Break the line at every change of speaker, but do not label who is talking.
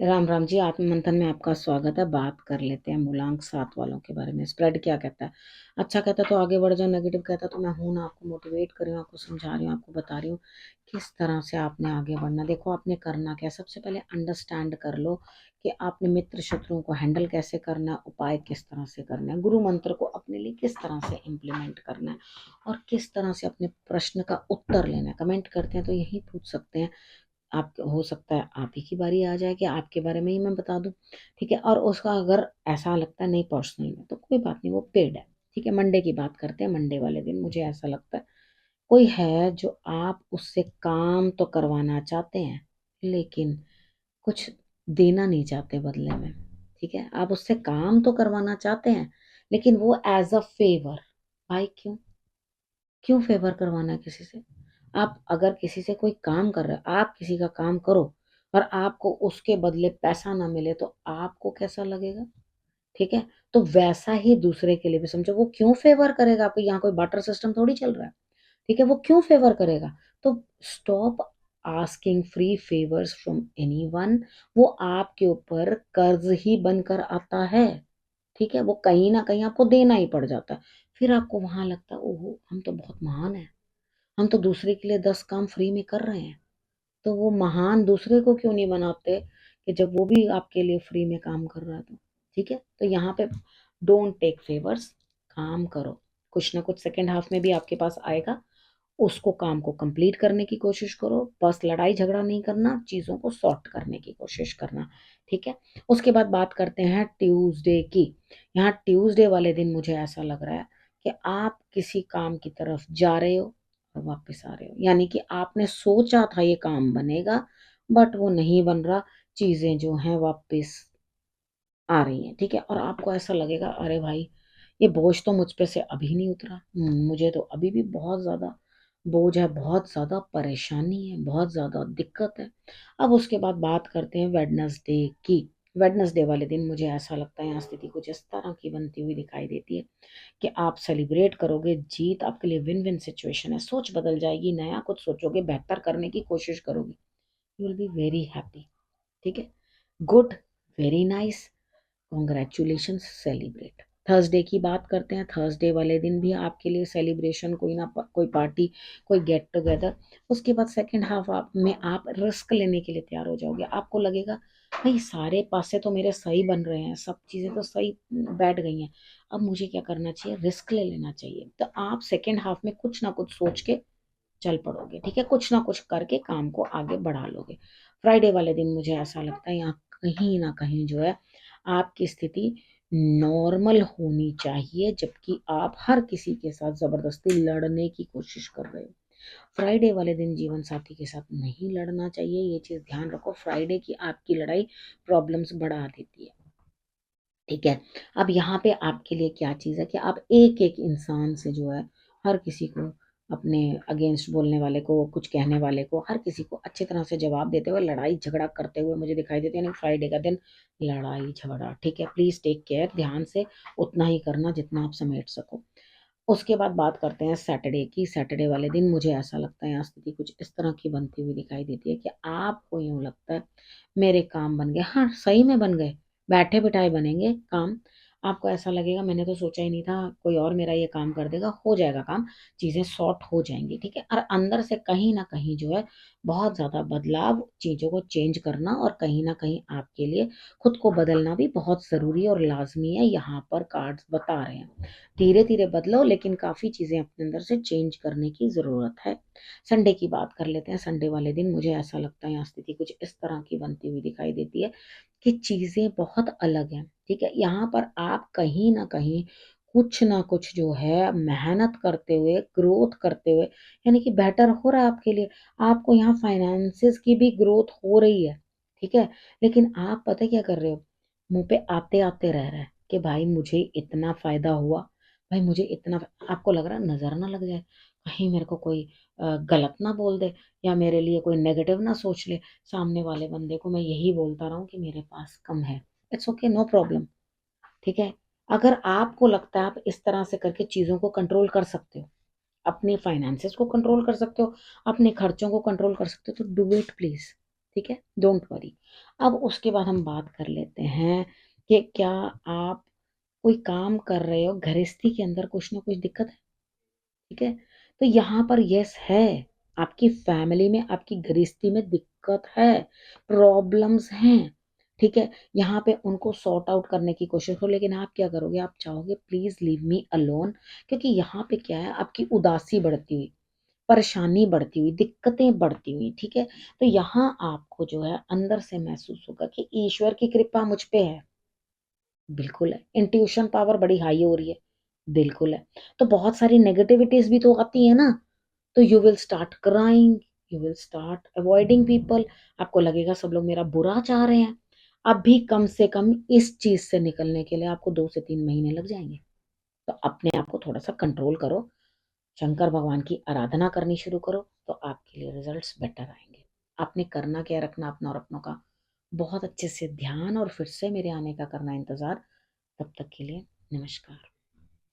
राम राम जी। आत्म मंथन में आपका स्वागत है। बात कर लेते हैं मूलांक 7 वालों के बारे में। स्प्रेड क्या कहता है? अच्छा कहता है तो आगे बढ़ जाओ, नेगेटिव कहता है तो मैं हूं ना, आपको मोटिवेट कर रही हूँ, आपको समझा रही हूँ, आपको बता रही हूँ किस तरह से आपने आगे बढ़ना। देखो आपने करना क्या है, सबसे पहले अंडरस्टैंड कर लो कि आपने मित्र शत्रुओं को हैंडल कैसे करना है, उपाय किस तरह से करना है, गुरु मंत्र को अपने लिए किस तरह से इम्प्लीमेंट करना है और किस तरह से अपने प्रश्न का उत्तर लेना है। कमेंट करते हैं तो यही पूछ सकते हैं। आप हो सकता है आप ही की बारी आ जाए कि आपके बारे में ही मैं बता दूं। ठीक है, और उसका अगर ऐसा लगता है नहीं पर्सनल में तो कोई बात नहीं, वो पेड है। ठीक है, मंडे की बात करते हैं। मंडे वाले दिन मुझे ऐसा लगता है कोई है जो आप उससे काम तो करवाना चाहते हैं लेकिन कुछ देना नहीं चाहते बदले में। ठीक है, आप उससे काम तो करवाना चाहते हैं लेकिन वो एज अ फेवर। भाई क्यों? क्यों फेवर करवाना है किसी से? आप अगर किसी से कोई काम कर रहे हो, आप किसी का काम करो और आपको उसके बदले पैसा ना मिले तो आपको कैसा लगेगा? ठीक है, तो वैसा ही दूसरे के लिए भी समझो। वो क्यों फेवर करेगा आपको? यहाँ कोई बाटर सिस्टम थोड़ी चल रहा है। ठीक है, वो क्यों फेवर करेगा? तो stop asking free favours from anyone. वो आपके ऊपर कर्ज ही बनकर आता है। ठीक है, वो कहीं ना कहीं आपको देना ही पड़ जाता है। फिर आपको वहां लगता है ओहो हम तो बहुत महान है, हम तो दूसरे के लिए 10 काम फ्री में कर रहे हैं। तो वो महान दूसरे को क्यों नहीं बनाते कि जब वो भी आपके लिए फ्री में काम कर रहा है तो। ठीक है, तो यहाँ पे डोंट टेक फेवर्स, काम करो। कुछ ना कुछ सेकंड हाफ में भी आपके पास आएगा, उसको काम को कंप्लीट करने की कोशिश करो। बस लड़ाई झगड़ा नहीं करना, चीज़ों को सॉर्ट करने की कोशिश करना। ठीक है, उसके बाद बात करते हैं ट्यूसडे की। यहाँ ट्यूसडे वाले दिन मुझे ऐसा लग रहा है कि आप किसी काम की तरफ जा रहे हो और वापस आ रहे हो, यानी कि आपने सोचा था ये काम बनेगा बट वो नहीं बन रहा। चीज़ें जो हैं वापस आ रही हैं। ठीक है, और आपको ऐसा लगेगा अरे भाई ये बोझ तो मुझ पे से अभी नहीं उतरा। मुझे तो अभी भी बहुत ज़्यादा बोझ है, बहुत ज़्यादा परेशानी है, बहुत ज़्यादा दिक्कत है। अब उसके बाद बात करते हैं वेडनेसडे की। वेडनेसडे वाले दिन मुझे ऐसा लगता है यहाँ स्थिति कुछ इस तरह की बनती हुई दिखाई देती है कि आप सेलिब्रेट करोगे जीत। आपके लिए विन विन सिचुएशन है, सोच बदल जाएगी, नया कुछ सोचोगे, बेहतर करने की कोशिश करोगे। You will be very happy. ठीक है, good, very nice, congratulation, celebrate. Thursday की बात करते हैं। थर्सडे वाले दिन भी आपके लिए सेलिब्रेशन, कोई ना कोई पार्टी, कोई गेट टुगेदर। उसके बाद सेकंड हाफ आप में आप रिस्क लेने के लिए तैयार हो जाओगे। आपको लगेगा भाई सारे पासे तो मेरे सही बन रहे हैं, सब चीज़ें तो सही बैठ गई हैं, अब मुझे क्या करना चाहिए? रिस्क ले लेना चाहिए। तो आप सेकेंड हाफ में कुछ ना कुछ सोच के चल पड़ोगे। ठीक है, कुछ ना कुछ करके काम को आगे बढ़ा लोगे। फ्राइडे वाले दिन मुझे ऐसा लगता है यहाँ कहीं ना कहीं जो है आपकी स्थिति नॉर्मल होनी चाहिए, जबकि आप हर किसी के साथ जबरदस्ती लड़ने की कोशिश कर रहे हो। फ्राइडे वाले दिन जीवन साथी के साथ नहीं लड़ना चाहिए, ये चीज ध्यान रखो। फ्राइडे की आपकी लड़ाई प्रॉब्लम्स बढ़ा देती है। ठीक है, अब यहाँ पे आपके लिए क्या चीज़ है कि आप एक एक इंसान से जो है हर किसी को, अपने अगेंस्ट बोलने वाले को, कुछ कहने वाले को, हर किसी को अच्छी तरह से जवाब देते हुए, लड़ाई झगड़ा करते हुए मुझे दिखाई देते हैं। यानी फ्राइडे का दिन लड़ाई झगड़ा। ठीक है, प्लीज टेक केयर, ध्यान से उतना ही करना जितना आप समेट सको। उसके बाद बात करते हैं सैटरडे की। सैटरडे वाले दिन मुझे ऐसा लगता है यहाँ स्थिति कुछ इस तरह की बनती हुई दिखाई देती है कि आपको यूं लगता है मेरे काम बन गए। हाँ सही में बन गए, बैठे बिठाए बनेंगे काम। आपको ऐसा लगेगा मैंने तो सोचा ही नहीं था कोई और मेरा ये काम कर देगा, हो जाएगा काम, चीजें सॉर्ट हो जाएंगी। ठीक है, और अंदर से कहीं ना कहीं जो है बहुत ज्यादा बदलाव, चीजों को चेंज करना और कहीं ना कहीं आपके लिए खुद को बदलना भी बहुत जरूरी और लाजमी है, यहाँ पर कार्ड्स बता रहे हैं। धीरे धीरे बदलो लेकिन काफी चीजें अपने अंदर से चेंज करने की जरूरत है। संडे की बात कर लेते हैं। संडे वाले दिन मुझे ऐसा लगता है यहाँ स्थिति कुछ इस तरह की बनती हुई दिखाई देती है कि चीजें बहुत अलग हैं। ठीक है, यहाँ पर आप कहीं ना कुछ जो है मेहनत करते हुए, ग्रोथ करते हुए, यानी कि बेटर हो रहा है आपके लिए। आपको यहाँ फाइनेंसेस की भी ग्रोथ हो रही है। ठीक है, लेकिन आप पता है क्या कर रहे हो? मुंह पे आते आते रह रहा है कि भाई मुझे इतना फायदा हुआ, भाई मुझे इतना। आपको लग रहा है नजर ना लग जाए, कहीं मेरे को कोई गलत ना बोल दे या मेरे लिए कोई नेगेटिव ना सोच ले। सामने वाले बंदे को मैं यही बोलता रहूं कि मेरे पास कम है। It's okay, no problem. ठीक है, अगर आपको लगता है आप इस तरह से करके चीजों को कंट्रोल कर सकते हो, अपने फाइनेंसेस को कंट्रोल कर सकते हो, अपने खर्चों को कंट्रोल कर सकते हो, तो डू इट प्लीज। ठीक है, डोंट वरी। अब उसके बाद हम बात कर लेते हैं कि क्या आप कोई काम कर रहे हो, गृहस्थी के अंदर कुछ ना कुछ दिक्कत है, ठीक है? तो यहाँ पर यस है, आपकी फैमिली में, आपकी गृहस्थी में दिक्कत है, प्रॉब्लम्स हैं, ठीक है? यहाँ पे उनको सॉर्ट आउट करने की कोशिश करो, लेकिन आप क्या करोगे, आप चाहोगे प्लीज लीव मी अलोन, क्योंकि यहाँ पे क्या है, आपकी उदासी बढ़ती हुई, परेशानी बढ़ती हुई, दिक्कतें बढ़ती हुई, ठीक है? तो यहाँ आपको जो है अंदर से महसूस होगा कि ईश्वर की कृपा मुझ पे है, बिल्कुल है। इंट्यूशन पावर बड़ी हाई हो रही है, बिल्कुल है। तो बहुत सारी नेगेटिविटीज भी तो आती है ना, तो you will start crying, you will start avoiding people, आपको लगेगा सब लोग मेरा बुरा चाह रहे हैं। अब भी कम से कम इस चीज से निकलने के लिए आपको 2 से 3 महीने लग जाएंगे। तो अपने आप को थोड़ा सा कंट्रोल करो, शंकर भगवान की आराधना करनी शुरू करो, तो आपके लिए रिजल्ट्स बेटर आएंगे। आपने करना क्या, रखना अपना और अपनों का बहुत अच्छे से ध्यान, और फिर से मेरे आने का करना इंतजार। तब तक के लिए नमस्कार।